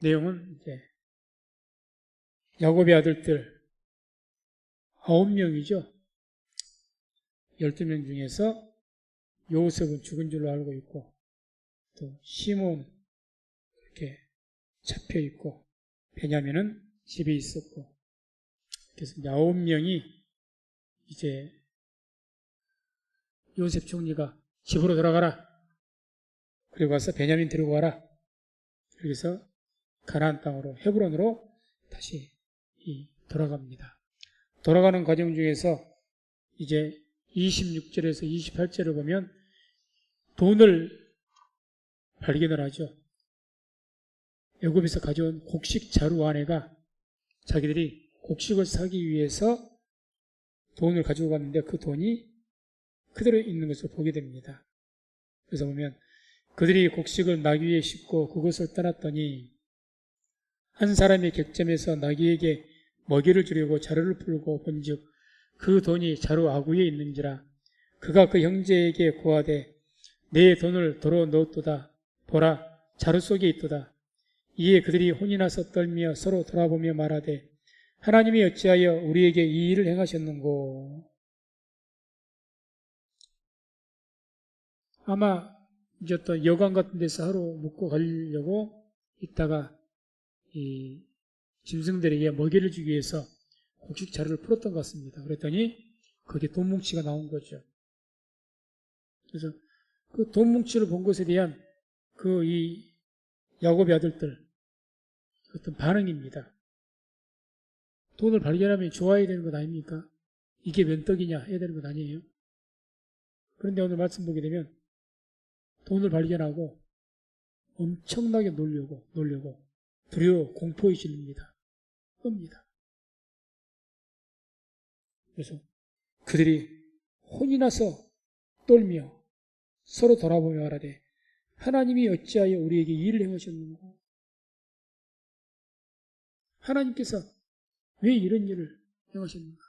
내용은 이제 야곱의 아들들 9명이죠. 12명 중에서 요셉은 죽은 줄로 알고 있고, 또 시몬 이렇게 잡혀 있고, 베냐민은 집에 있었고, 그래서 9명이 이제 요셉 총리가 집으로 돌아가라. 그리고 가서 베냐민 데리고 와라. 그래서 가나안 땅으로 헤브론으로 다시 돌아갑니다. 돌아가는 과정 중에서 이제 26절에서 28절을 보면 돈을 발견을 하죠. 애굽에서 가져온 곡식 자루 안에가 자기들이 곡식을 사기 위해서 돈을 가지고 갔는데 그 돈이 그대로 있는 것을 보게 됩니다. 그래서 보면 그들이 곡식을 나귀에 싣고 그곳을 떠났더니 한 사람이 객점에서 나귀에게 먹이를 주려고 자루를 풀고 본즉 그 돈이 자루 아구에 있는지라. 그가 그 형제에게 고하되 내 돈을 도로 넣었도다. 보라, 자루 속에 있도다. 이에 그들이 혼이 나서 떨며 서로 돌아보며 말하되 하나님이 어찌하여 우리에게 이 일을 행하셨는고. 아마 이제 또 여관 같은 데서 하루 묵고 가려고 있다가 이 짐승들에게 먹이를 주기 위해서 곡식 자루를 풀었던 것 같습니다. 그랬더니 거기에 돈 뭉치가 나온 거죠. 그래서 그 돈 뭉치를 본 것에 대한 이 야곱의 아들들 어떤 반응입니다. 돈을 발견하면 좋아해야 되는 것 아닙니까? 이게 웬 떡이냐 해야 되는 것 아니에요? 그런데 오늘 말씀 보게 되면 돈을 발견하고 엄청나게 놀려고 두려워 공포에 질립니다. 끕니다. 그래서 그들이 혼이 나서 떨며 서로 돌아보며 말하되 하나님이 어찌하여 우리에게 이 일을 행하셨는가? 하나님께서 왜 이런 일을 행하셨는가?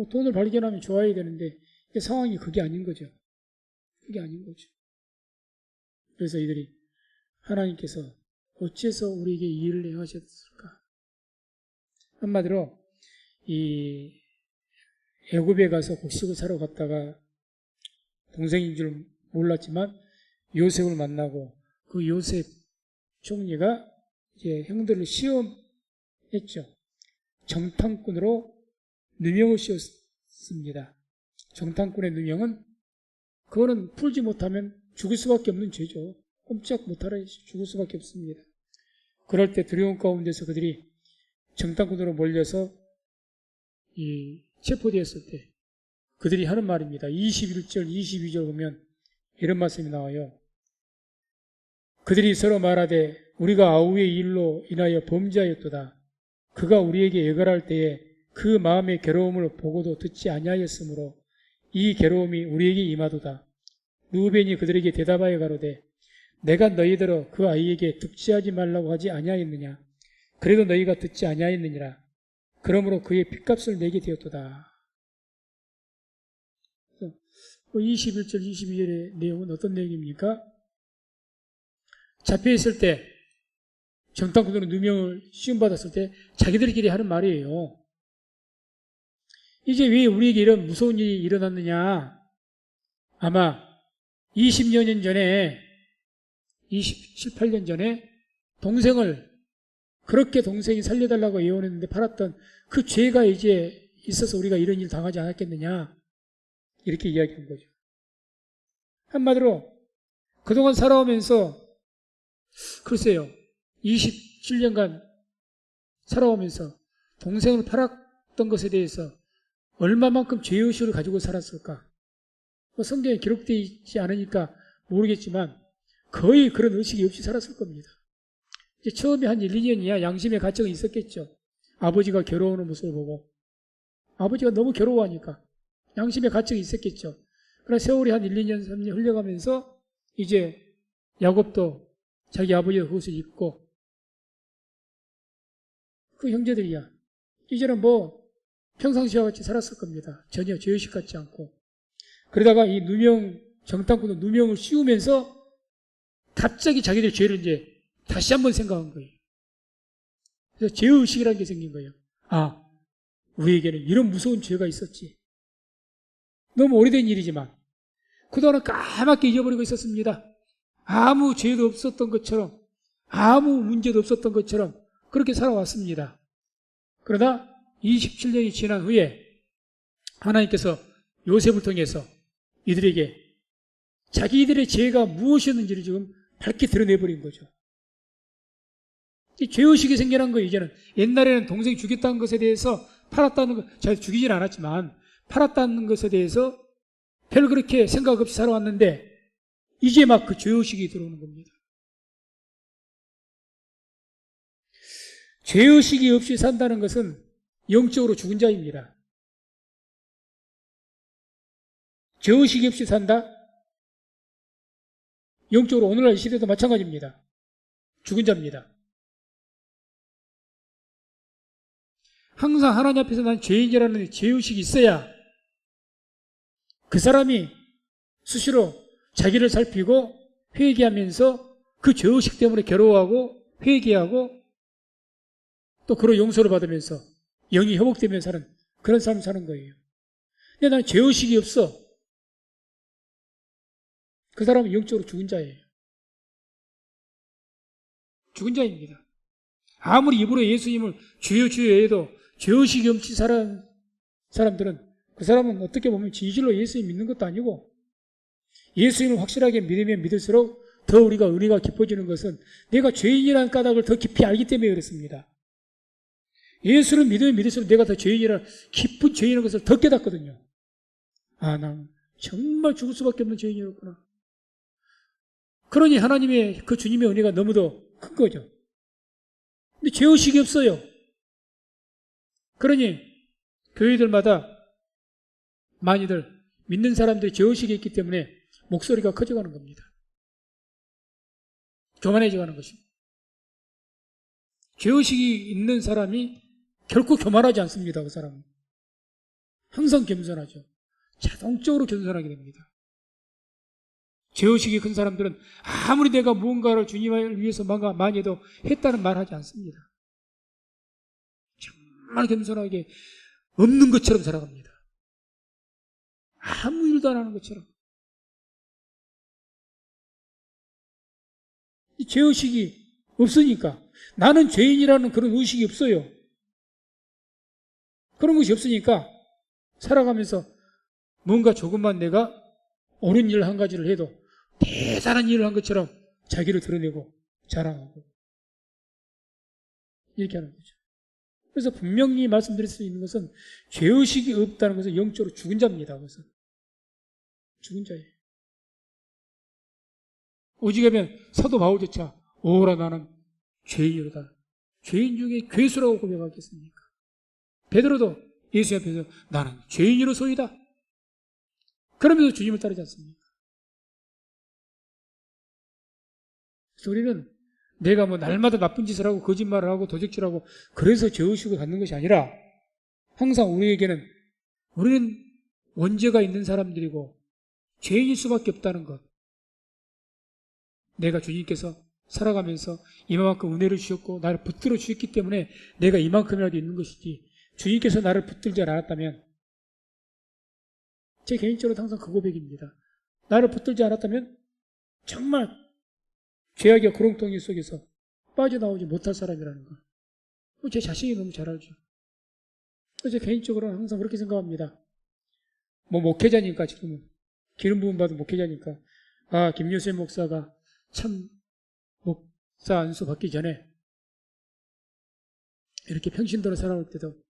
돈을 발견하면 좋아야 되는데 상황이 그게 아닌 거죠. 그게 아닌 거죠. 그래서 이들이 하나님께서 어째서 우리에게 이 일을 행하셨을까? 한마디로 이 애굽에 가서 곡식을 사러 갔다가 동생인 줄 몰랐지만 요셉을 만나고 그 요셉 총리가 이제 형들을 시험했죠. 정탐꾼으로 누명을 씌웠습니다. 정탐꾼의 누명은 그거는 풀지 못하면 죽을 수밖에 없는 죄죠. 꼼짝 못하라 죽을 수밖에 없습니다. 그럴 때 두려움 가운데서 그들이 정탐꾼으로 몰려서 체포되었을 때 그들이 하는 말입니다. 21절, 22절 보면 이런 말씀이 나와요. 그들이 서로 말하되 우리가 아우의 일로 인하여 범죄하였도다. 그가 우리에게 애걸할 때에 그 마음의 괴로움을 보고도 듣지 아니하였으므로 이 괴로움이 우리에게 임하도다. 루벤이 그들에게 대답하여 가로되 내가 너희들어 그 아이에게 득지하지 말라고 하지 아니하였느냐. 그래도 너희가 듣지 아니하였느니라. 그러므로 그의 핏값을 내게 되었도다. 21절, 22절의 내용은 어떤 내용입니까? 잡혀있을 때 정탐꾼으로 누명을 씌움받았을 때 자기들끼리 하는 말이에요. 이제 왜 우리에게 이런 무서운 일이 일어났느냐? 아마 20여 년 전에 27, 8년 전에 그렇게 동생이 살려달라고 예언했는데 팔았던 그 죄가 이제 있어서 우리가 이런 일 당하지 않았겠느냐? 이렇게 이야기한 거죠. 한마디로 그동안 살아오면서 글쎄요. 27년간 살아오면서 동생을 팔았던 것에 대해서 얼마만큼 죄의식을 가지고 살았을까? 성경에 기록되어 있지 않으니까 모르겠지만 거의 그런 의식이 없이 살았을 겁니다. 이제 처음에 한 1, 2년이야 양심의 가책은 있었겠죠. 아버지가 괴로워하는 모습을 보고 아버지가 너무 괴로워하니까 양심의 가책이 있었겠죠. 그러나 세월이 한 1, 2년, 3년 흘러가면서 이제 야곱도 자기 아버지의 그것을 잊고 그 형제들이야 이제는 평상시와 같이 살았을 겁니다. 전혀 죄의식 같지 않고. 그러다가 정탐꾼은 누명을 씌우면서 갑자기 자기들 죄를 이제 다시 한번 생각한 거예요. 그래서 죄의식이라는 게 생긴 거예요. 아, 우리에게는 이런 무서운 죄가 있었지. 너무 오래된 일이지만 그동안은 까맣게 잊어버리고 있었습니다. 아무 죄도 없었던 것처럼, 아무 문제도 없었던 것처럼 그렇게 살아왔습니다. 그러나 27년이 지난 후에 하나님께서 요셉을 통해서 이들에게 자기들의 죄가 무엇이었는지를 지금 밝게 드러내버린 거죠. 죄의식이 생겨난 거예요, 이제는. 옛날에는 동생 죽였다는 것에 대해서 팔았다는 것, 잘 죽이진 않았지만 팔았다는 것에 대해서 별 그렇게 생각 없이 살아왔는데 이제 막 그 죄의식이 들어오는 겁니다. 죄의식이 없이 산다는 것은 영적으로 죽은 자입니다. 죄의식이 없이 산다? 영적으로 오늘날 이 시대도 마찬가지입니다. 죽은 자입니다. 항상 하나님 앞에서 난 죄인이라는 죄의식이 있어야 그 사람이 수시로 자기를 살피고 회개하면서 그 죄의식 때문에 괴로워하고 회개하고 또 그로 용서를 받으면서 영이 회복되면서 사는 그런 삶을 사는 거예요. 근데 나는 죄의식이 없어. 그 사람은 영적으로 죽은 자예요. 죽은 자입니다. 아무리 입으로 예수님을 주여 주여 해도 죄의식이 없이 살아온 사람들은 그 사람은 어떻게 보면 진실로 예수님 믿는 것도 아니고 예수님을 확실하게 믿으면 믿을수록 더 우리가 은혜가 깊어지는 것은 내가 죄인이라는 까닭을 더 깊이 알기 때문에 그렇습니다. 예수를 믿으면 믿을수록 내가 더 죄인이라는 깊은 죄인인 것을 더 깨닫거든요. 아, 난 정말 죽을 수밖에 없는 죄인이었구나. 그러니 하나님의 그 주님의 은혜가 너무도 큰 거죠. 근데 죄의식이 없어요. 그러니 교회들마다 많이들 믿는 사람들이 죄의식이 있기 때문에 목소리가 커져가는 겁니다. 교만해져가는 것입니다. 죄의식이 있는 사람이 결코 교만하지 않습니다. 그 사람은 항상 겸손하죠. 자동적으로 겸손하게 됩니다. 죄의식이 큰 사람들은 아무리 내가 무언가를 주님을 위해서 뭔가 많이 해도 했다는 말 하지 않습니다. 정말 겸손하게 없는 것처럼 살아갑니다. 아무 일도 안 하는 것처럼. 이 죄의식이 없으니까 나는 죄인이라는 그런 의식이 없어요. 그런 것이 없으니까 살아가면서 뭔가 조금만 내가 옳은 일 한 가지를 해도 대단한 일을 한 것처럼 자기를 드러내고 자랑하고 이렇게 하는 거죠. 그래서 분명히 말씀드릴 수 있는 것은 죄의식이 없다는 것은 영적으로 죽은 자입니다. 그것은 죽은 자예요. 오직하면 사도 바울조차 오라 나는 죄인이로다. 죄인 중에 괴수라고 고백하겠습니까? 베드로도 예수 앞에서 나는 죄인이로소이다. 그러면서 주님을 따르지 않습니까? 그래서 우리는 내가 뭐 날마다 나쁜 짓을 하고 거짓말을 하고 도적질하고 그래서 죄의식을 갖는 것이 아니라 항상 우리에게는 우리는 원죄가 있는 사람들이고 죄인일 수밖에 없다는 것. 내가 주님께서 살아가면서 이만큼 은혜를 주셨고 나를 붙들어 주셨기 때문에 내가 이만큼이라도 있는 것이지 주님께서 나를 붙들지 않았다면 제 개인적으로 항상 그 고백입니다. 나를 붙들지 않았다면 정말 죄악의 구렁텅이 속에서 빠져나오지 못할 사람이라는 것. 제 자신이 너무 잘 알죠. 그래서 개인적으로는 항상 그렇게 생각합니다. 뭐 목회자니까 지금은 기름 부음 받은 목회자니까 아 김유세 목사가 참 목사 안수 받기 전에 이렇게 평신도로 살아올 때도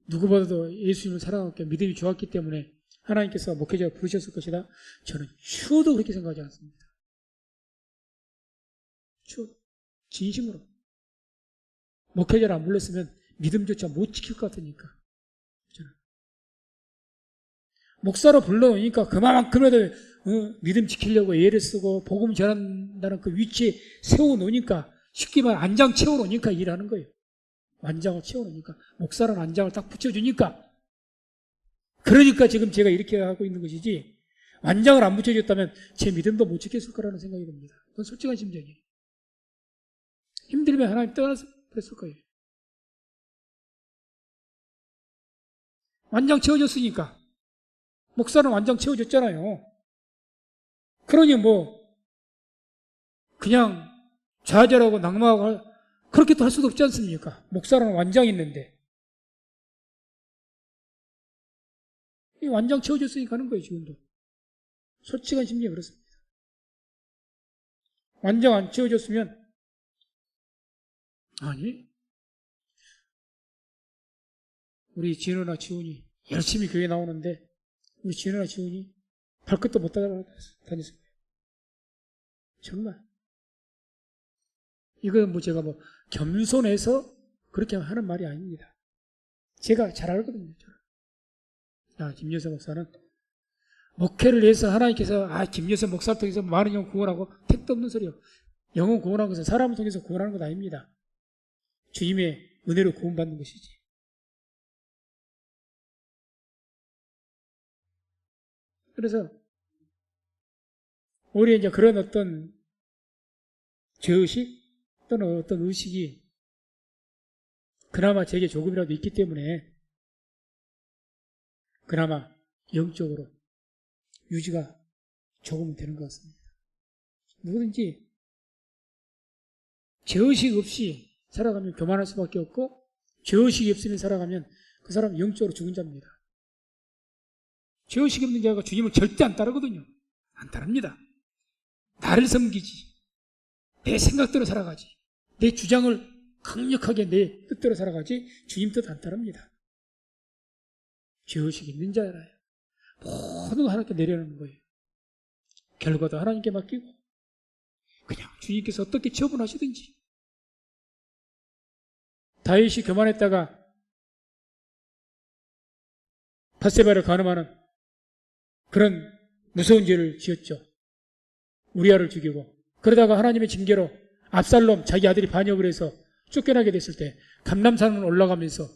누구보다도 예수님을 사랑하고 믿음이 좋았기 때문에 하나님께서 목회자를 부르셨을 것이다. 저는 추워도 그렇게 생각하지 않습니다. 추워도 진심으로 목회자를 안 불렀으면 믿음조차 못 지킬 것 같으니까 저는. 목사로 불러오니까 그만큼이라도 믿음 지키려고 애를 쓰고 복음 전한다는 그 위치에 세워놓으니까 쉽게 말해 안장 채워놓으니까 일하는 거예요. 안장을 채워놓으니까 목사라는 안장을 딱 붙여주니까 그러니까 지금 제가 이렇게 하고 있는 것이지 안장을 안 붙여줬다면 제 믿음도 못 지켰을 거라는 생각이 듭니다. 그건 솔직한 심정이에요. 힘들면 하나님 떠나서 그랬을 거예요. 완장 채워졌으니까. 목사는 완장 채워졌잖아요. 그러니 뭐 그냥 좌절하고 낙마하고 그렇게 또 할 수도 없지 않습니까? 목사는 완장이 있는데. 이 완장 채워졌으니까 하는 거예요, 지금도. 솔직한 심리가 그렇습니다. 완장 안 채워졌으면, 아니, 우리 진우나 지훈이 열심히 교회 나오는데, 우리 진우나 지훈이 발끝도 못 다녔을 거예요. 정말. 이건 뭐 제가 뭐 겸손해서 그렇게 하는 말이 아닙니다. 제가 잘 알거든요. 김여사 목사는 목회를 위해서 하나님께서 김여사 목사를 통해서 많은 영 구원하고 택도 없는 소리요. 영혼 구원하는 것은 사람을 통해서 구원하는 것 아닙니다. 주님의 은혜로 구원받는 것이지. 그래서 오히려 이제 그런 어떤 죄의식 또는 어떤 의식이 그나마 제게 조금이라도 있기 때문에 그나마 영적으로 유지가 조금은 되는 것 같습니다. 누구든지 죄의식 없이 살아가면 교만할 수밖에 없고 죄의식이 없으면 살아가면 그 사람은 영적으로 죽은 자입니다. 죄의식이 없는 자가 주님을 절대 안 따르거든요. 안 따릅니다. 나를 섬기지. 내 생각대로 살아가지. 내 주장을 강력하게 내 뜻대로 살아가지 주님 뜻 안 따릅니다. 죄의식이 있는 자라요. 모든 거 하나님께 내려놓는 거예요. 결과도 하나님께 맡기고 그냥 주님께서 어떻게 처분하시든지. 다윗이 교만했다가 밧세바를 간음하는 그런 무서운 죄를 지었죠. 우리아를 죽이고 그러다가 하나님의 징계로 압살롬 자기 아들이 반역을 해서 쫓겨나게 됐을 때 감람산을 올라가면서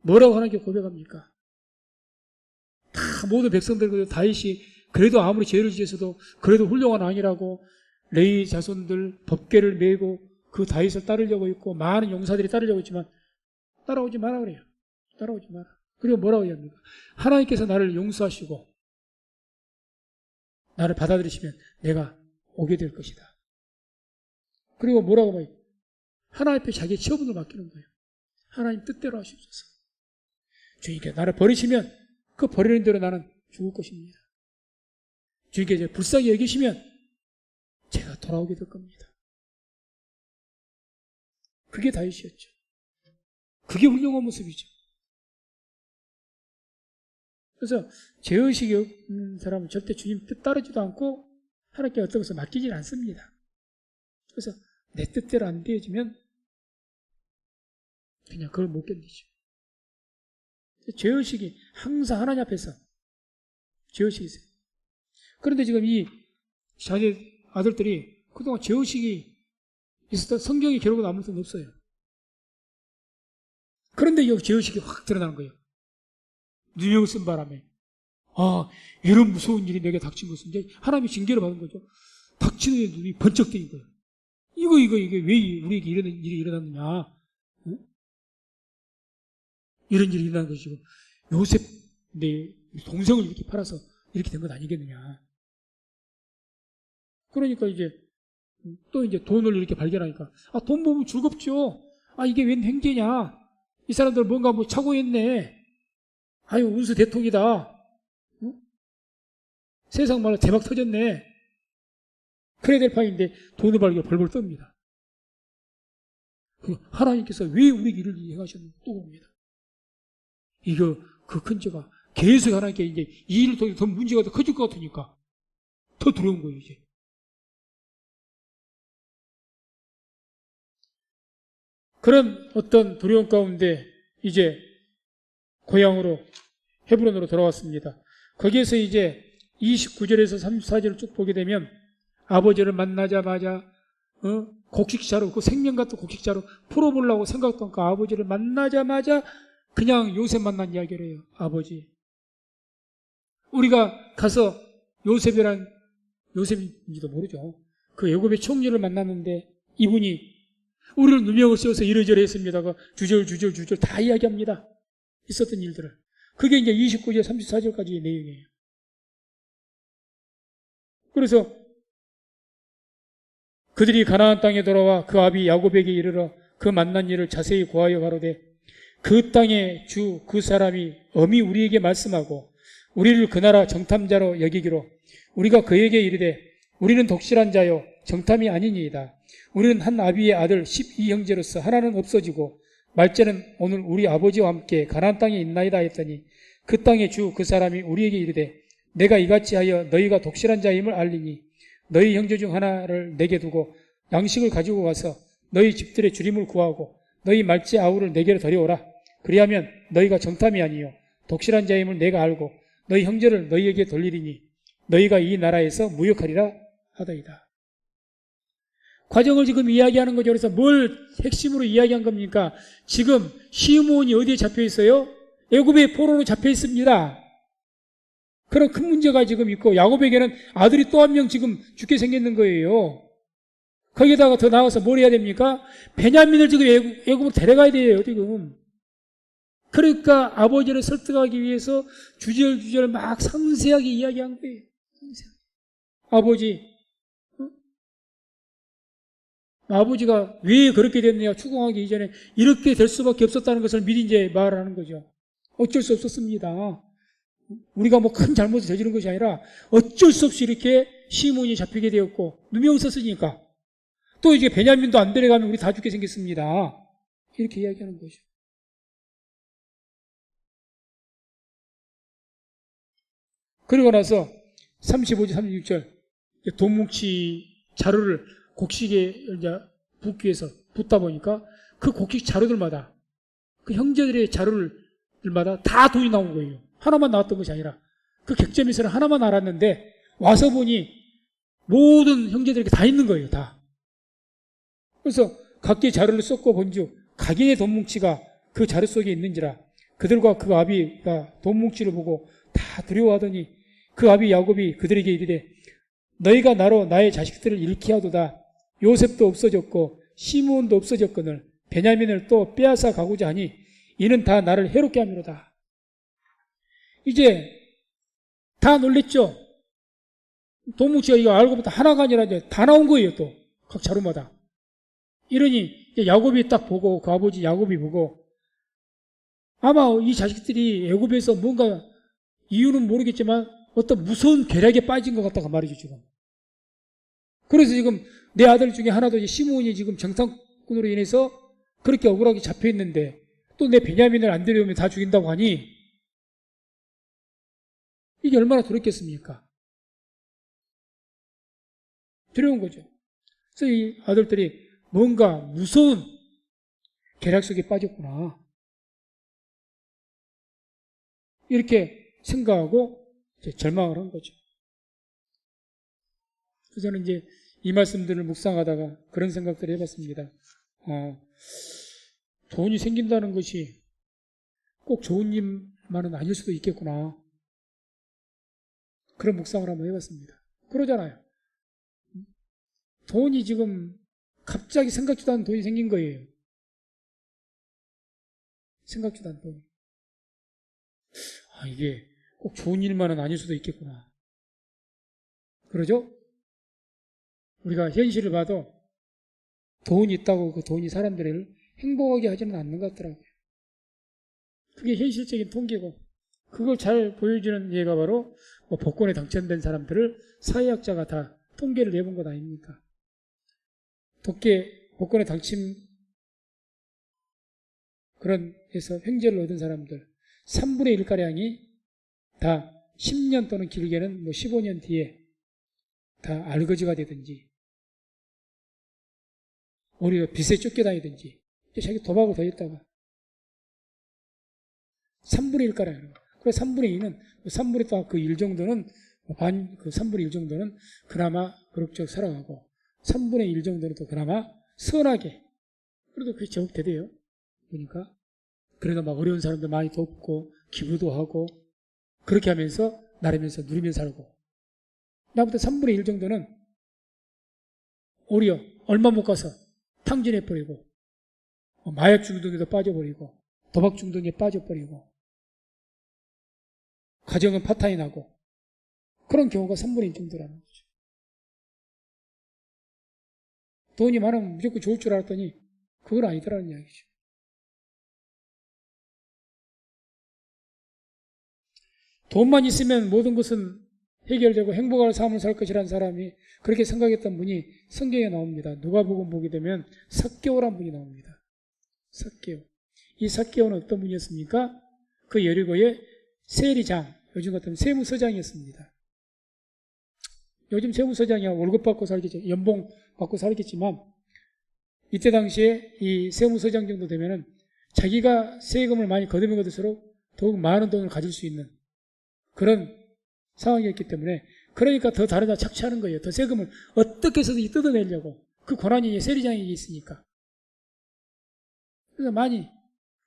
뭐라고 하나님께 고백합니까? 다 모든 백성들 다윗이 그래도 아무리 죄를 지어서도 그래도 훌륭한 왕이라고 레위 자손들 법궤를 메고 그 다윗을 따르려고 했고 많은 용사들이 따르려고 했지만 따라오지 마라 그래요. 따라오지 마라. 그리고 뭐라고 합니까? 하나님께서 나를 용서하시고 나를 받아들이시면 내가 오게 될 것이다. 그리고 뭐라고 봐요? 하나님 앞에 자기의 처분을 맡기는 거예요. 하나님 뜻대로 하시옵소서. 주님께서 나를 버리시면 그 버리는 대로 나는 죽을 것입니다. 주님께서 불쌍히 여기시면 제가 돌아오게 될 겁니다. 그게 다윗이었죠. 그게 훌륭한 모습이죠. 그래서 죄의식이 없는 사람은 절대 주님 뜻 따르지도 않고 하나님께 어떤 것을 맡기질 않습니다. 그래서 내 뜻대로 안 되어지면 그냥 그걸 못 견디죠. 죄의식이 항상 하나님 앞에서 죄의식이 있어요. 그런데 지금 이 자녀 아들들이 그동안 죄의식이 있었던 성경에 기록은 아무것도 없어요. 그런데 여기 죄의식이 확 드러나는 거예요. 누명을 쓴 바람에 이런 무서운 일이 내게 닥친 것은 이제 하나님이 징계를 받은 거죠. 닥치는 눈이 번쩍 뜨인 거예요. 이게 왜 우리에게 이런 일이 일어났느냐? 응? 이런 일이 일어난 것이고 요셉 내 동생을 이렇게 팔아서 이렇게 된 것 아니겠느냐? 그러니까 이제 또 이제 돈을 이렇게 발견하니까 돈 보면 즐겁죠. 이게 웬 행제냐? 이 사람들 뭔가 뭐 착오했네. 운수 대통이다. 응? 세상 말로 대박 터졌네. 그래야 될 판인데 돈을 벌기가 벌벌 떱니다. 하나님께서 왜 우리에게 이를 행하셨는지 또 봅니다. 이거 그 큰 죄가 계속 하나님께 이제 이 일을 통해 더 문제가 더 커질 것 같으니까 더 두려운 거예요 이제. 그런 어떤 두려움 가운데 이제 고향으로 헤브론으로 돌아왔습니다. 거기에서 이제 29절에서 34절을 쭉 보게 되면 아버지를 만나자마자 곡식자루 그 생명 같은 곡식자루 풀어보려고 생각했던 그 아버지를 만나자마자 그냥 요셉 만난 이야기를 해요. 아버지 우리가 가서 요셉인지도 모르죠. 그 애굽의 총리를 만났는데 이분이 우리를 누명을 씌워서 이러저러 했습니다. 주절 다 이야기합니다. 있었던 일들을. 그게 이제 29절, 34절까지의 내용이에요. 그래서 그들이 가나안 땅에 돌아와 그 아비 야곱에게 이르러 그 만난 일을 자세히 고하여 가로되 그 땅의 주 그 사람이 엄히 우리에게 말씀하고 우리를 그 나라 정탐자로 여기기로 우리가 그에게 이르되 우리는 독실한 자요 정탐이 아니니이다. 우리는 한 아비의 아들 12형제로서 하나는 없어지고 말째는 오늘 우리 아버지와 함께 가나안 땅에 있나이다 했더니 그 땅의 주 그 사람이 우리에게 이르되 내가 이같이 하여 너희가 독실한 자임을 알리니 너희 형제 중 하나를 내게 두고 양식을 가지고 가서 너희 집들의 주림을 구하고 너희 말째 아우를 내게로 데려오라. 그리하면 너희가 정탐이 아니요 독실한 자임을 내가 알고 너희 형제를 너희에게 돌리리니 너희가 이 나라에서 무역하리라 하더이다. 과정을 지금 이야기하는 거죠. 그래서 뭘 핵심으로 이야기한 겁니까? 지금 시므온이 어디에 잡혀 있어요? 애굽의 포로로 잡혀 있습니다. 그런 큰 문제가 지금 있고 야곱에게는 아들이 또 한 명 지금 죽게 생겼는 거예요. 거기다가 더 나아가서 뭘 해야 됩니까? 베냐민을 지금 애굽으로 데려가야 돼요. 지금. 그러니까 아버지를 설득하기 위해서 주절주절 막 상세하게 이야기한 거예요. 상세하게. 아버지가 왜 그렇게 됐느냐 추궁하기 이전에 이렇게 될 수밖에 없었다는 것을 미리 이제 말하는 거죠. 어쩔 수 없었습니다. 우리가 뭐 큰 잘못을 저지른 것이 아니라 어쩔 수 없이 이렇게 시몬이 잡히게 되었고 누명 썼으니까 또 이제 베냐민도 안 데려가면 우리 다 죽게 생겼습니다. 이렇게 이야기하는 거죠. 그리고 나서 35절, 36절 돈뭉치 자루를 곡식에 이제 붓기 위해서 붓다 보니까 그 곡식 자루들마다 그 형제들의 자루들마다 다 돈이 나온 거예요. 하나만 나왔던 것이 아니라 그 객점에서는 하나만 알았는데 와서 보니 모든 형제들에게 다 있는 거예요. 다. 그래서 각기 자루를 쏟고 본즉 각인의 돈뭉치가 그 자루 속에 있는지라 그들과 그 아비가 돈뭉치를 보고 다 두려워하더니 그 아비 야곱이 그들에게 이르되 너희가 나로 나의 자식들을 잃게 하도다. 요셉도 없어졌고 시므온도 없어졌거늘 베냐민을 또 빼앗아 가고자 하니 이는 다 나를 해롭게 함이로다. 이제 다 놀랬죠. 돈뭉치가 이거 알고 보다 하나가 아니라 이제 다 나온 거예요. 또 각 자루마다. 이러니 이제 야곱이 딱 보고 그 아버지 야곱이 보고 아마 이 자식들이 애굽에서 뭔가 이유는 모르겠지만 어떤 무서운 계략에 빠진 것 같다가 말이죠 지금. 그래서 지금 내 아들 중에 하나도 시므온이 지금 정탐꾼으로 인해서 그렇게 억울하게 잡혀 있는데 또 내 베냐민을 안 데려오면 다 죽인다고 하니 이게 얼마나 두렵겠습니까? 두려운 거죠. 그래서 이 아들들이 뭔가 무서운 계략 속에 빠졌구나 이렇게 생각하고 이제 절망을 한 거죠. 그래서 저는 이제 이 말씀들을 묵상하다가 그런 생각들을 해봤습니다. 돈이 생긴다는 것이 꼭 좋은 일만은 아닐 수도 있겠구나. 그런 묵상을 한번 해봤습니다. 그러잖아요. 돈이 지금 갑자기 생각지도 않은 돈이 생긴 거예요. 생각지도 않은 돈이. 이게 꼭 좋은 일만은 아닐 수도 있겠구나. 그러죠? 우리가 현실을 봐도 돈이 있다고 그 돈이 사람들을 행복하게 하지는 않는 것 같더라고요. 그게 현실적인 통계고 그걸 잘 보여주는 예가 바로 복권에 당첨된 사람들을 사회학자가 다 통계를 내본 것 아닙니까? 복권에 당첨 그런 해서 횡재를 얻은 사람들 3분의 1가량이 다 10년 또는 길게는 15년 뒤에 다 알거지가 되든지 오히려 빚에 쫓겨다니든지 자기 도박을 더 했다가 3분의 1가량 그래서 3분의 2는 3분의 딱 그 1 정도는 그 3분의 1 정도는 그나마 그럭저럭 살아가고 3분의 1 정도는 또 그나마 선하게 그래도 그게 제법 되대요. 그러니까 그래도 막 어려운 사람들 많이 돕고 기부도 하고 그렇게 하면서 나르면서 누리면서 살고 나부터 3분의 1 정도는 오히려 얼마 못 가서 탕진해버리고 마약 중독에도 빠져버리고 도박 중독에 빠져버리고 가정은 파탄이 나고 그런 경우가 3분의 1 정도라는 거죠. 돈이 많으면 무조건 좋을 줄 알았더니 그건 아니더라는 이야기죠. 돈만 있으면 모든 것은 해결되고 행복한 삶을 살 것이라는 사람이 그렇게 생각했던 분이 성경에 나옵니다. 누가복음 보게 되면 삭개오라는 분이 나옵니다. 삭개오. 이 삭개오는 어떤 분이었습니까? 그 여리고의 세리장, 요즘 같으면 세무서장이었습니다. 요즘 세무서장이야 월급 받고 살겠죠. 연봉 받고 살겠지만 이때 당시에 이 세무서장 정도 되면은 자기가 세금을 많이 거두면 거둘수록 더욱 많은 돈을 가질 수 있는 그런 상황이었기 때문에 그러니까 더 다른 데 착취하는 거예요. 더 세금을 어떻게 해서든지 뜯어내려고. 그 권한이 세리장에게 있으니까.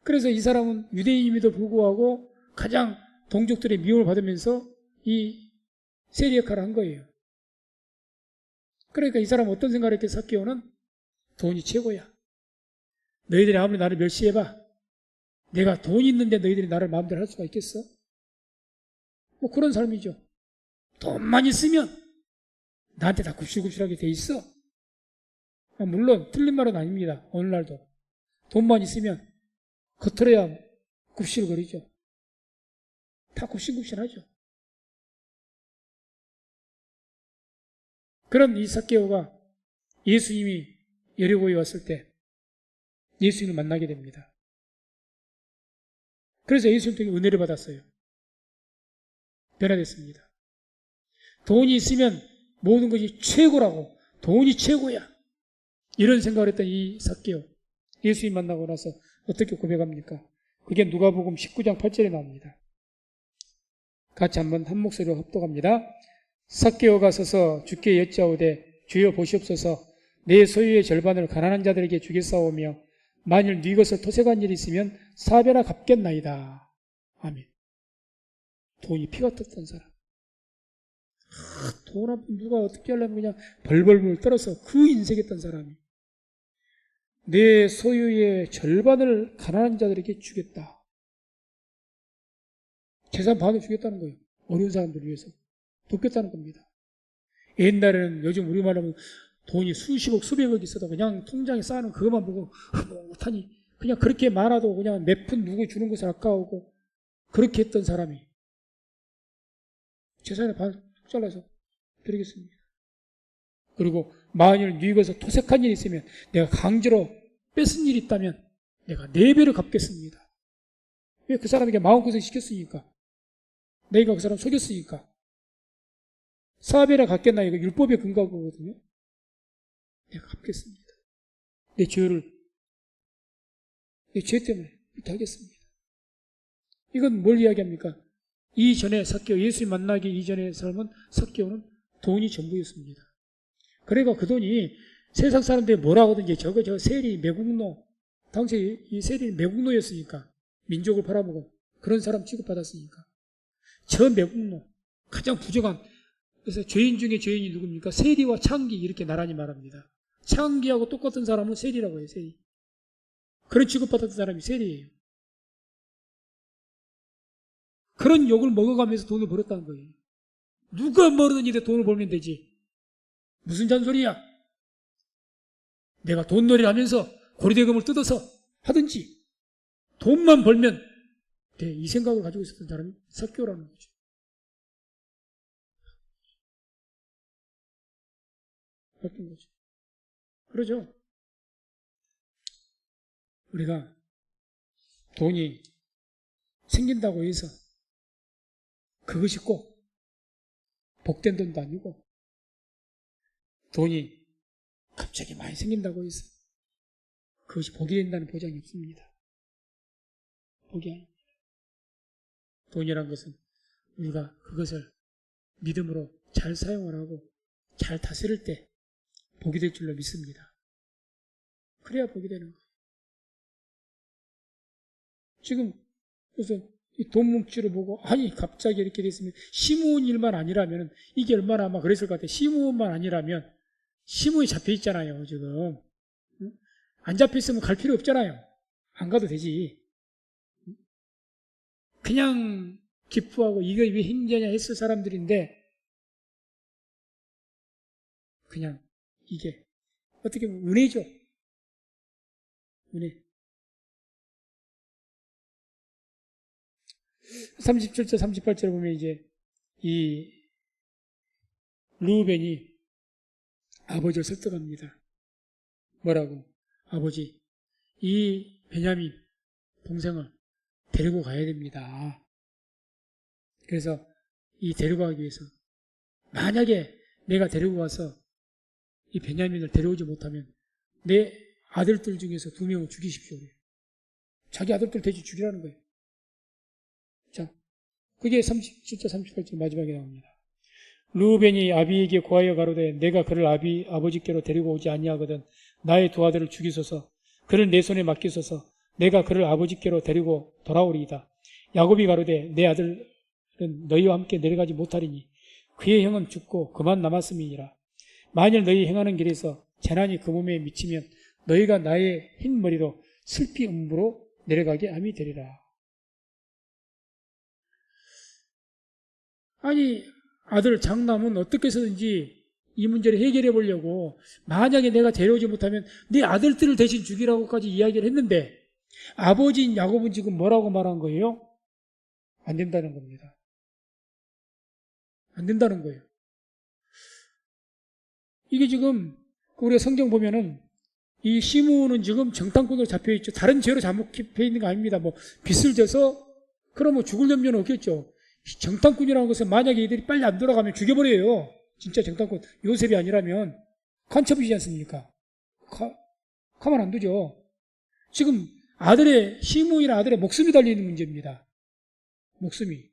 그래서 이 사람은 유대인임에도 불구하고 가장 동족들의 미움을 받으면서 이 세리 역할을 한 거예요. 그러니까 이 사람은 어떤 생각을 했겠어? 삭개오는 돈이 최고야. 너희들이 아무리 나를 멸시해봐. 내가 돈이 있는데 너희들이 나를 마음대로 할 수가 있겠어? 뭐 그런 삶이죠. 돈만 있으면 나한테 다 굽실굽실하게 돼 있어. 물론 틀린 말은 아닙니다. 오늘날도 돈만 있으면 겉으로야 굽실거리죠. 다 굽실굽실하죠. 그런 이 삭개오가 예수님이 여리고에 왔을 때 예수님을 만나게 됩니다. 그래서 예수님 통해 은혜를 받았어요. 변화됐습니다. 돈이 있으면 모든 것이 최고라고, 돈이 최고야. 이런 생각을 했던 이 삭개오. 예수님 만나고 나서 어떻게 고백합니까? 그게 누가복음 19장 8절에 나옵니다. 같이 한번 한 목소리로 합독합니다. 삭개오가 서서 주께 여짜오되 주여 보시옵소서 내 소유의 절반을 가난한 자들에게 주겠사오며 만일 네 것을 토색한 일이 있으면 4배나 갚겠나이다. 아멘. 돈이 피 같았던 사람. 돈 앞에 누가 어떻게 하려면 그냥 벌벌벌 떨어서 그 인색했던 사람이 내 소유의 절반을 가난한 자들에게 주겠다. 재산 반을 주겠다는 거예요. 어려운 사람들을 위해서. 돕겠다는 겁니다. 옛날에는 요즘 우리말 하면 돈이 수십억, 수백억 있어도 그냥 통장에 쌓아놓은 그것만 보고 흐뭇하니 그냥 그렇게 많아도 그냥 몇 푼 누구 주는 것을 아까워하고 그렇게 했던 사람이 재산의 반을 툭 잘라서 드리겠습니다. 그리고 만일 네 것에서 토색한 일이 있으면 내가 강제로 뺏은 일이 있다면 내가 4배를 갚겠습니다. 왜? 그 사람에게 마음고생 시켰으니까. 내가 그 사람 속였으니까. 4배나 갚겠나 이거 율법에 근거한 거거든요. 내가 갚겠습니다. 내 죄 때문에 이렇게 하겠습니다. 이건 뭘 이야기합니까? 이전에 삭개오, 예수님 만나기 이전의 삶은 삭개오는 돈이 전부였습니다. 그러니까 그 돈이 세상 사람들이 뭐라고 하든지 저 세리, 매국노, 당시 이 세리 매국노였으니까 민족을 팔아먹은 그런 사람 취급받았으니까 저 매국노, 가장 부족한 그래서 죄인 중에 죄인이 누굽니까? 세리와 창기 이렇게 나란히 말합니다. 창기하고 똑같은 사람은 세리라고 해요. 세리. 그런 취급받았던 사람이 세리예요. 그런 욕을 먹어가면서 돈을 벌었다는 거예요. 누가 뭐든지 돈을 벌면 되지. 무슨 잔소리야? 내가 돈놀이를 하면서 고리대금을 뜯어서 하든지 돈만 벌면 돼. 이 생각을 가지고 있었던 사람이 삭개오라는 거죠. 바뀐 거죠. 그러죠. 우리가 돈이 생긴다고 해서 그것이 꼭 복된 돈도 아니고 돈이 갑자기 많이 생긴다고 해서 그것이 복이 된다는 보장이 없습니다. 복이 아닙니다. 돈이란 것은 우리가 그것을 믿음으로 잘 사용을 하고 잘 다스릴 때 복이 될 줄로 믿습니다. 그래야 복이 되는 거예요. 지금 그래서 이 돈 뭉치를 보고 아니 갑자기 이렇게 됐으면 시무원 일만 아니라면 이게 얼마나 아마 그랬을 것 같아요. 시무원만 아니라면 시무에 잡혀 있잖아요. 지금 안 잡혔으면 갈 필요 없잖아요. 안 가도 되지. 그냥 기뻐하고 이게 왜 힘드냐 했을 사람들인데 그냥 이게 어떻게 보면 은혜죠. 은혜. 37절 38절에 보면 이제 이 르우벤이 아버지를 설득합니다. 뭐라고? 아버지, 이 베냐민 동생을 데리고 가야 됩니다. 그래서 이 데리고 가기 위해서 만약에 내가 데리고 가서 이 베냐민을 데려오지 못하면 내 아들들 중에서 2명을 죽이십시오. 자기 아들들 대지 죽이라는 거예요. 자, 그게 37절 38절 마지막에 나옵니다. 르우벤이 아비에게 고하여 가로되 내가 그를 아버지께로 데리고 오지 아니하거든 나의 두 아들을 죽이소서 그를 내 손에 맡기소서 내가 그를 아버지께로 데리고 돌아오리이다. 야곱이 가로되 내 아들은 너희와 함께 내려가지 못하리니 그의 형은 죽고 그만 남았음이니라. 만일 너희 행하는 길에서 재난이 그 몸에 미치면 너희가 나의 흰 머리로 슬피 음부로 내려가게 함이 되리라. 아니 아들 장남은 어떻게 해서든지 이 문제를 해결해 보려고 만약에 내가 데려오지 못하면 네 아들들을 대신 죽이라고까지 이야기를 했는데 아버지인 야곱은 지금 뭐라고 말한 거예요? 안 된다는 겁니다. 안 된다는 거예요. 이게 지금 우리가 성경 보면은 이 시므온은 지금 정탐꾼으로 잡혀있죠. 다른 죄로 잡혀 있는 거 아닙니다. 뭐 빚을 져서 그러면 죽을 염려는 없겠죠. 정탐꾼이라는 것은 만약에 이들이 빨리 안 돌아가면 죽여버려요. 진짜 정탐꾼 요셉이 아니라면 간첩이지 않습니까? 가만 안 두죠. 지금 아들의 시므온이나 아들의 목숨이 달리는 문제입니다. 목숨이.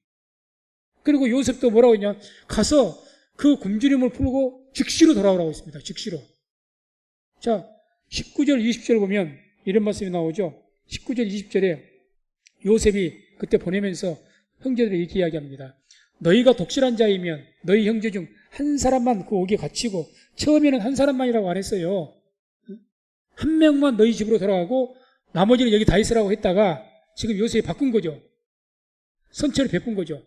그리고 요셉도 뭐라고 했냐? 가서 그 굶주림을 풀고 즉시로 돌아오라고 했습니다. 즉시로. 자, 19절 20절 보면 이런 말씀이 나오죠. 19절 20절에 요셉이 그때 보내면서 형제들이 이렇게 이야기합니다. 너희가 독실한 자이면 너희 형제 중 한 사람만 그 옥에 갇히고 처음에는 한 사람만이라고 안 했어요. 한 명만 너희 집으로 돌아가고 나머지는 여기 다 있으라고 했다가 지금 요셉이 바꾼 거죠. 선처를 베푼 거죠.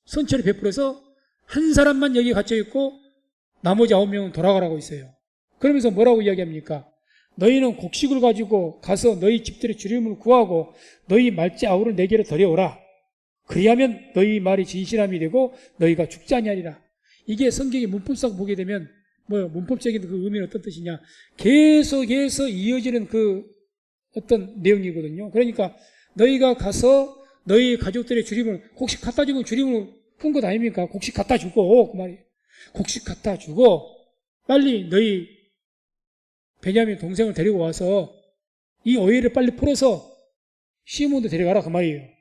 선처를 베풀어서 한 사람만 여기 갇혀있고 나머지 9명은 돌아가라고 했어요. 그러면서 뭐라고 이야기합니까? 너희는 곡식을 가지고 가서 너희 집들의 주림을 구하고 너희 말째 아우를 내게로 데려오라. 그리하면 너희 말이 진실함이 되고 너희가 죽지 아니하리라. 이게 성경의 문법상 보게 되면 문법적인 그 의미는 어떤 뜻이냐? 계속해서 이어지는 그 어떤 내용이거든요. 그러니까 너희가 가서 너희 가족들의 주림을 곡식 갖다 주면 주림을 푼 것 아닙니까? 곡식 갖다 주고 그 말이에요. 곡식 갖다 주고 빨리 너희 베냐민 동생을 데리고 와서 이 오해를 빨리 풀어서 시므온도 데려가라 그 말이에요.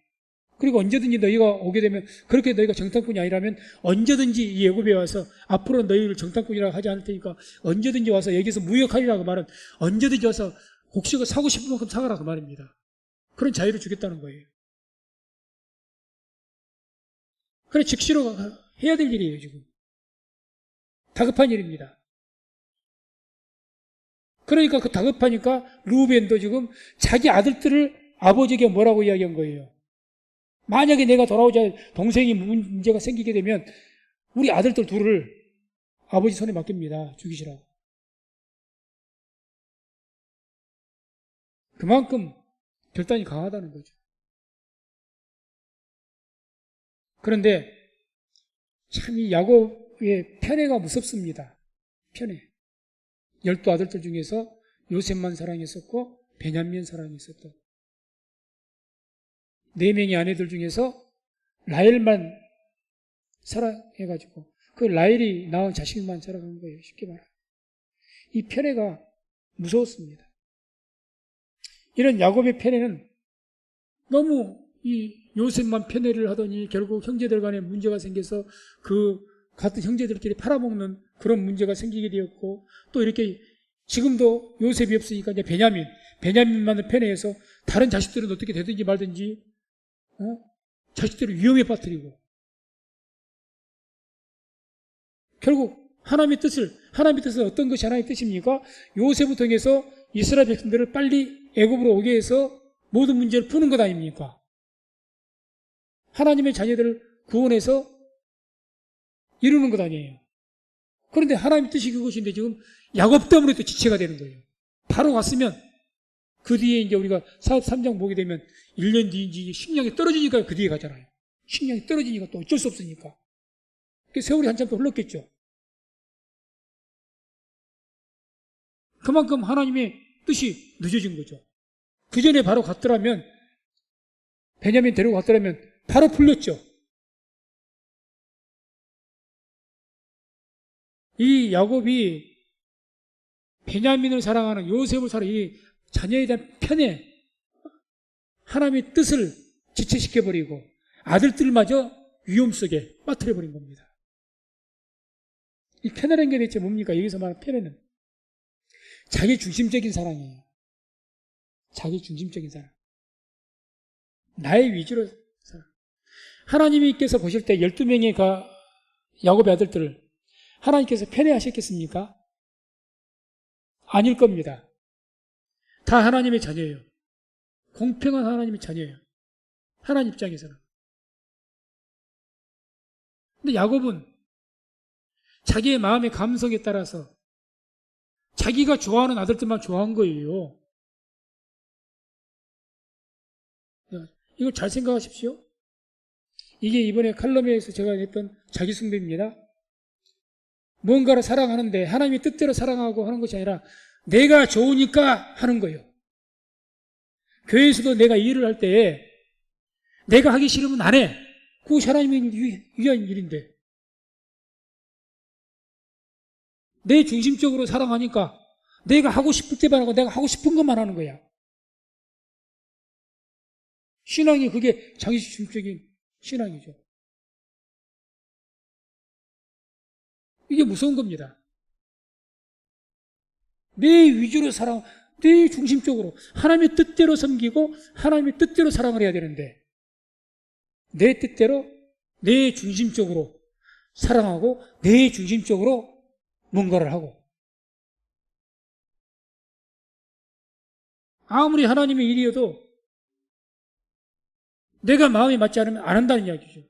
그리고 언제든지 너희가 오게 되면 그렇게 너희가 정탐꾼이 아니라면 언제든지 이 애굽에 와서 앞으로 너희를 정탐꾼이라고 하지 않을 테니까 언제든지 와서 여기서 무역하리라 그 말은 언제든지 와서 곡식을 사고 싶은 만큼 사가라 그 말입니다. 그런 자유를 주겠다는 거예요. 그래 즉시로 해야 될 일이에요. 지금 다급한 일입니다. 그러니까 그 다급하니까 르우벤도 지금 자기 아들들을 아버지에게 뭐라고 이야기한 거예요. 만약에 내가 돌아오자 동생이 문제가 생기게 되면 우리 아들들 둘을 아버지 손에 맡깁니다. 죽이시라고. 그만큼 결단이 강하다는 거죠. 그런데 참 이 야곱의 편애가 무섭습니다. 편애. 12아들들 중에서 요셉만 사랑했었고 베냐민 사랑했었던 4명의 아내들 중에서 라헬만 사랑해가지고 그 라헬이 낳은 자식만 사랑한 거예요. 쉽게 말하면. 이 편애가 무서웠습니다. 이런 야곱의 편애는 너무 이 요셉만 편애를 하더니 결국 형제들 간에 문제가 생겨서 그 같은 형제들끼리 팔아먹는 그런 문제가 생기게 되었고 또 이렇게 지금도 요셉이 없으니까 이제 베냐민만을 편애해서 다른 자식들은 어떻게 되든지 말든지 자식들을 위험에 빠뜨리고 결국 하나님의 뜻은 어떤 것이 하나님의 뜻입니까? 요셉을 통해서 이스라엘 백성들을 빨리 애굽으로 오게 해서 모든 문제를 푸는 것 아닙니까? 하나님의 자녀들을 구원해서 이루는 것 아니에요. 그런데 하나님의 뜻이 그것인데 지금 야곱 때문에 또 지체가 되는 거예요. 바로 갔으면 그 뒤에 이제 우리가 3장 보게 되면 1년 뒤인지 식량이 떨어지니까 그 뒤에 가잖아요. 식량이 떨어지니까 또 어쩔 수 없으니까. 세월이 한참 또 흘렀겠죠. 그만큼 하나님의 뜻이 늦어진 거죠. 그 전에 바로 갔더라면, 베냐민 데리고 갔더라면 바로 풀렸죠. 이 야곱이 베냐민을 사랑하는 요셉을 사랑하는 이 자녀에 대한 편에 하나님의 뜻을 지체시켜버리고 아들들마저 위험 속에 빠뜨려버린 겁니다. 이 편애라는 게 대체 뭡니까? 여기서 말하는 편애는 자기 중심적인 사랑이에요. 자기 중심적인 사랑. 나의 위주로 사랑. 하나님께서 보실 때 12명의 야곱의 아들들을 하나님께서 편애하셨겠습니까? 아닐 겁니다. 다 하나님의 자녀예요. 공평한 하나님의 자녀예요. 하나님 입장에서는. 근데 야곱은 자기의 마음의 감성에 따라서 자기가 좋아하는 아들들만 좋아한 거예요. 이걸 잘 생각하십시오. 이게 이번에 칼럼에서 제가 냈던 자기숭배입니다. 뭔가를 사랑하는데 하나님의 뜻대로 사랑하고 하는 것이 아니라 내가 좋으니까 하는 거예요. 교회에서도 내가 일을 할 때 내가 하기 싫으면 안 해. 그것이 하나님이 위한 일인데 내 중심적으로 사랑하니까 내가 하고 싶을 때만 하고 내가 하고 싶은 것만 하는 거야. 신앙이 그게 자기 중심적인 신앙이죠. 이게 무서운 겁니다. 내 위주로 내 중심적으로 하나님의 뜻대로 섬기고 하나님의 뜻대로 사랑을 해야 되는데 내 뜻대로 내 중심적으로 사랑하고 내 중심적으로 뭔가를 하고 아무리 하나님의 일이어도 내가 마음에 맞지 않으면 안 한다는 이야기죠.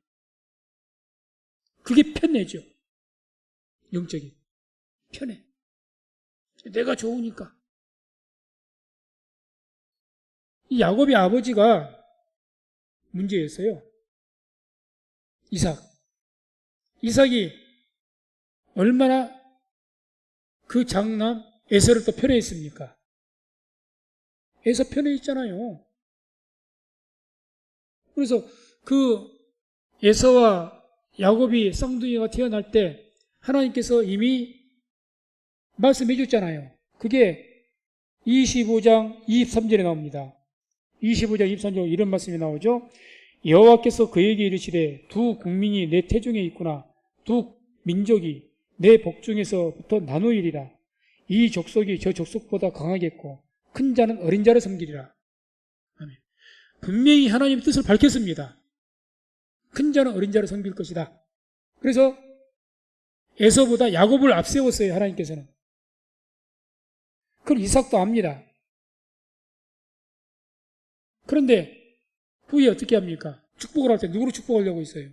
그게 편애죠. 영적인 편애. 내가 좋으니까. 이 야곱의 아버지가 문제였어요. 이삭이 얼마나 그 장남 에서를 또 편애했습니까? 에서 편애했잖아요. 그래서 그 에서와 야곱이 쌍둥이가 태어날 때 하나님께서 이미 말씀해 줬잖아요. 그게 25장 23절에 나옵니다. 25장 23절 이런 말씀이 나오죠. 여호와께서 그에게 이르시되 두 국민이 내 태중에 있구나. 두 민족이 내 복중에서부터 나누이리라. 이 족속이 저 족속보다 강하겠고 큰 자는 어린 자를 섬기리라. 아멘. 분명히 하나님의 뜻을 밝혔습니다. 큰 자는 어린 자를 섬길 것이다. 그래서 에서보다 야곱을 앞세웠어요. 하나님께서는. 그걸 이삭도 압니다. 그런데 후에 어떻게 합니까? 축복을 할 때 누구로 축복하려고 했어요?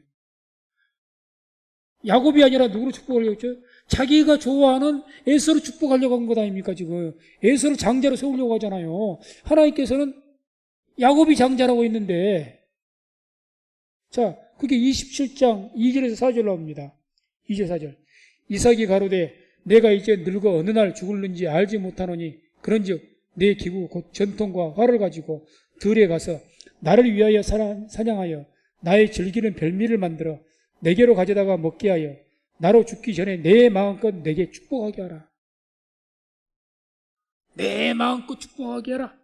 야곱이 아니라 누구로 축복하려고 했죠? 자기가 좋아하는 에서로 축복하려고 한 것 아닙니까 지금? 에서를 장자로 세우려고 하잖아요. 하나님께서는 야곱이 장자라고 했는데 자 그게 27장 2절에서 4절 나옵니다. 2절 4절 이삭이 가로되 내가 이제 늙어 어느 날 죽을는지 알지 못하노니 그런즉 내 기구 곧 전통과 활을 가지고 들에 가서 나를 위하여 사냥하여 나의 즐기는 별미를 만들어 내게로 가져다가 먹게 하여 나로 죽기 전에 내 마음껏 내게 축복하게 하라. 내 마음껏 축복하게 하라.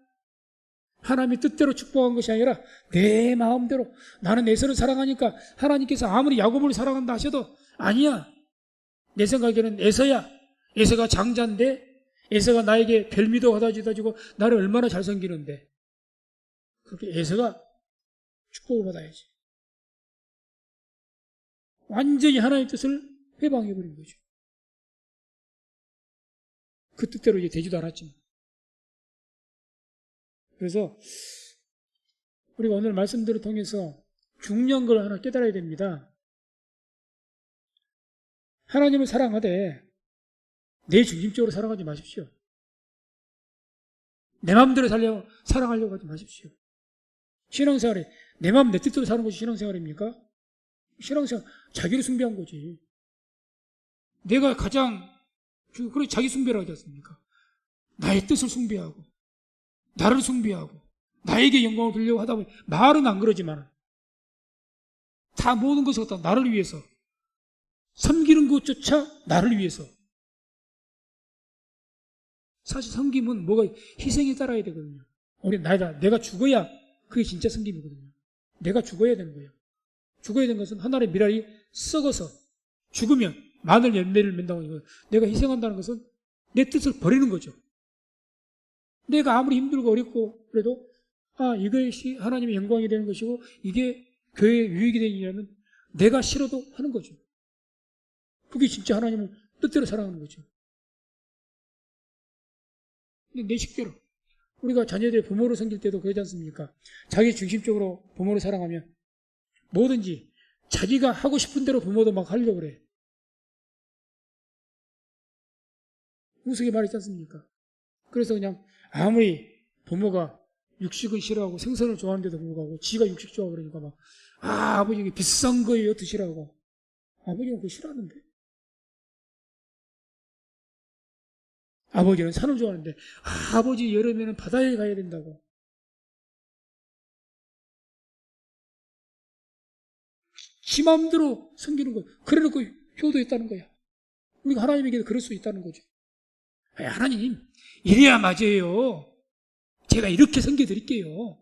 하나님의 뜻대로 축복한 것이 아니라 내 마음대로 나는 에서를 사랑하니까 하나님께서 아무리 야곱을 사랑한다 하셔도 아니야. 내 생각에는 에서야. 에서가 장자인데 에서가 나에게 별미도 갖다 주고 나를 얼마나 잘 섬기는데 그렇게 에서가 축복을 받아야지. 완전히 하나님의 뜻을 회방해버린 거죠. 그 뜻대로 이제 되지도 않았지만 그래서 우리가 오늘 말씀들을 통해서 중요한 걸 하나 깨달아야 됩니다. 하나님을 사랑하되 내 중심적으로 살아가지 마십시오. 내 마음대로 사랑하려고 하지 마십시오. 신앙생활에 내 마음 내 뜻대로 사는 것이 신앙생활입니까? 신앙생활 자기를 숭배한 거지. 내가 가장 그래 자기 숭배를 하지 않습니까? 나의 뜻을 숭배하고 나를 숭배하고 나에게 영광을 돌리려고 하다 보니 말은 안 그러지만 다 모든 것을 갖다 나를 위해서 섬기는 것조차 나를 위해서. 사실 섬김은 뭐가 희생에 따라야 되거든요. 우리 내가 죽어야 그게 진짜 섬김이거든요. 내가 죽어야 되는 거예요. 죽어야 되는 것은 하나의 미랄이 썩어서 죽으면 마늘 열매를 맺는다고 하는 거예요. 내가 희생한다는 것은 내 뜻을 버리는 거죠. 내가 아무리 힘들고 어렵고 그래도 이것이 하나님의 영광이 되는 것이고 이게 교회의 유익이 되는 일이라면 내가 싫어도 하는 거죠. 그게 진짜 하나님을 뜻대로 사랑하는 거죠. 내 식대로 우리가 자녀들의 부모를 섬길 때도 그러지 않습니까? 자기 중심적으로 부모를 사랑하면 뭐든지 자기가 하고 싶은 대로 부모도 막 하려고 그래. 우스개 말이지 않습니까? 그래서 그냥 아무리 부모가 육식은 싫어하고 생선을 좋아하는데도 불구하고 지가 육식 좋아하고 그러니까 막 아버지 이게 비싼 거예요 드시라고. 아버지는 그거 싫어하는데. 아버지는 산을 좋아하는데 아버지 여름에는 바다에 가야 된다고. 지 마음대로 섬기는 거. 그래놓고 효도했다는 거야. 우리가 하나님에게도 그럴 수 있다는 거죠. 하나님 이래야 맞아요. 제가 이렇게 섬겨드릴게요.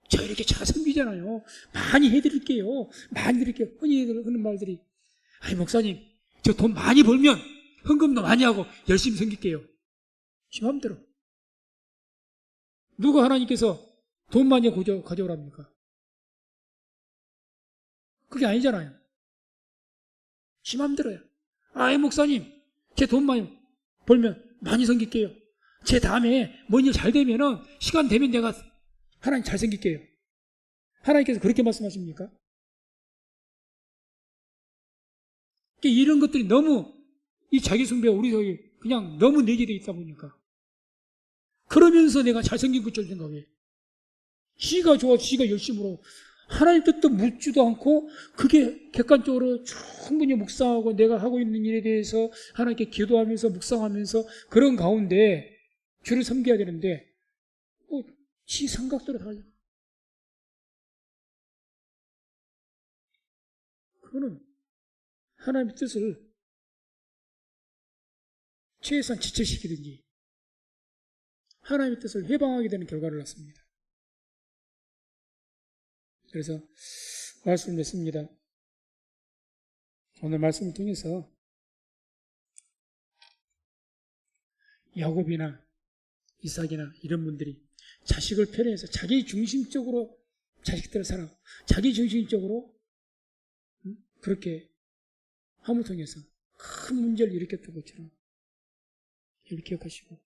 저 이렇게 잘 섬기잖아요. 많이 해드릴게요. 많이 드릴게요. 흔히 하는 말들이 목사님 저 돈 많이 벌면 헌금도 많이 하고 열심히 섬길게요. 지 마음대로. 누가 하나님께서 돈 많이 가져오랍니까? 그게 아니잖아요. 지 마음대로야. 목사님 제 돈 많이 벌면 많이 섬길게요. 제 다음에 뭔 일 잘 되면은 시간 되면 내가 하나님 잘 섬길게요. 하나님께서 그렇게 말씀하십니까? 이런 것들이 너무 이 자기 숭배가 우리 속에 그냥 너무 내재되어 있다 보니까 그러면서 내가 잘 섬긴 것처럼 생각해. 지가 좋아 지가 열심으로 하나님 뜻도 묻지도 않고 그게 객관적으로 충분히 묵상하고 내가 하고 있는 일에 대해서 하나님께 기도하면서 묵상하면서 그런 가운데 주를 섬겨야 되는데 지 생각대로 달려. 그거는 하나님의 뜻을 최소한 지체시키든지 하나님의 뜻을 해방하게 되는 결과를 낳습니다. 그래서 말씀을 맺습니다. 오늘 말씀을 통해서 야곱이나 이삭이나 이런 분들이 자식을 편애해서 자기 중심적으로 자식들을 사랑하고 자기 중심적으로 그렇게 함을 통해서 큰 문제를 일으켰던 것처럼 이걸 기억하시고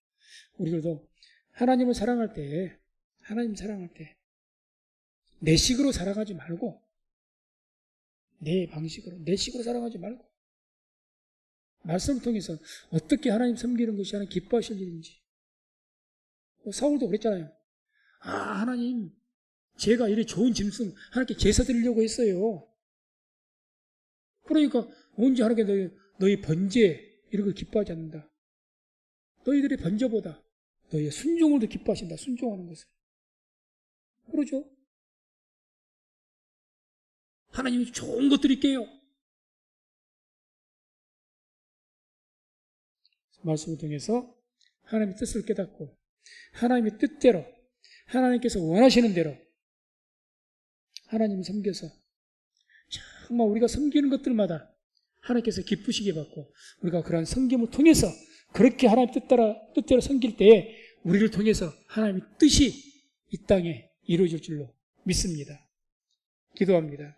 우리들도 하나님을 사랑할 때 내 식으로 살아가지 말고 내 방식으로 내 식으로 살아가지 말고 말씀을 통해서 어떻게 하나님 섬기는 것이 하나님 기뻐하실 일인지. 사울도 그랬잖아요. 하나님 제가 이리 좋은 짐승 하나님께 제사 드리려고 했어요. 그러니까 언제 하나님께 너희 번제 이런 걸 기뻐하지 않는다. 너희들의 번제보다 너희의 순종을 더 기뻐하신다. 순종하는 것을. 그러죠. 하나님이 좋은 것 드릴게요. 말씀을 통해서 하나님의 뜻을 깨닫고 하나님의 뜻대로 하나님께서 원하시는 대로 하나님을 섬겨서 정말 우리가 섬기는 것들마다 하나님께서 기쁘시게 받고 우리가 그러한 섬김을 통해서 그렇게 하나님 뜻대로 섬길 때에 우리를 통해서 하나님의 뜻이 이 땅에 이루어질 줄로 믿습니다. 기도합니다.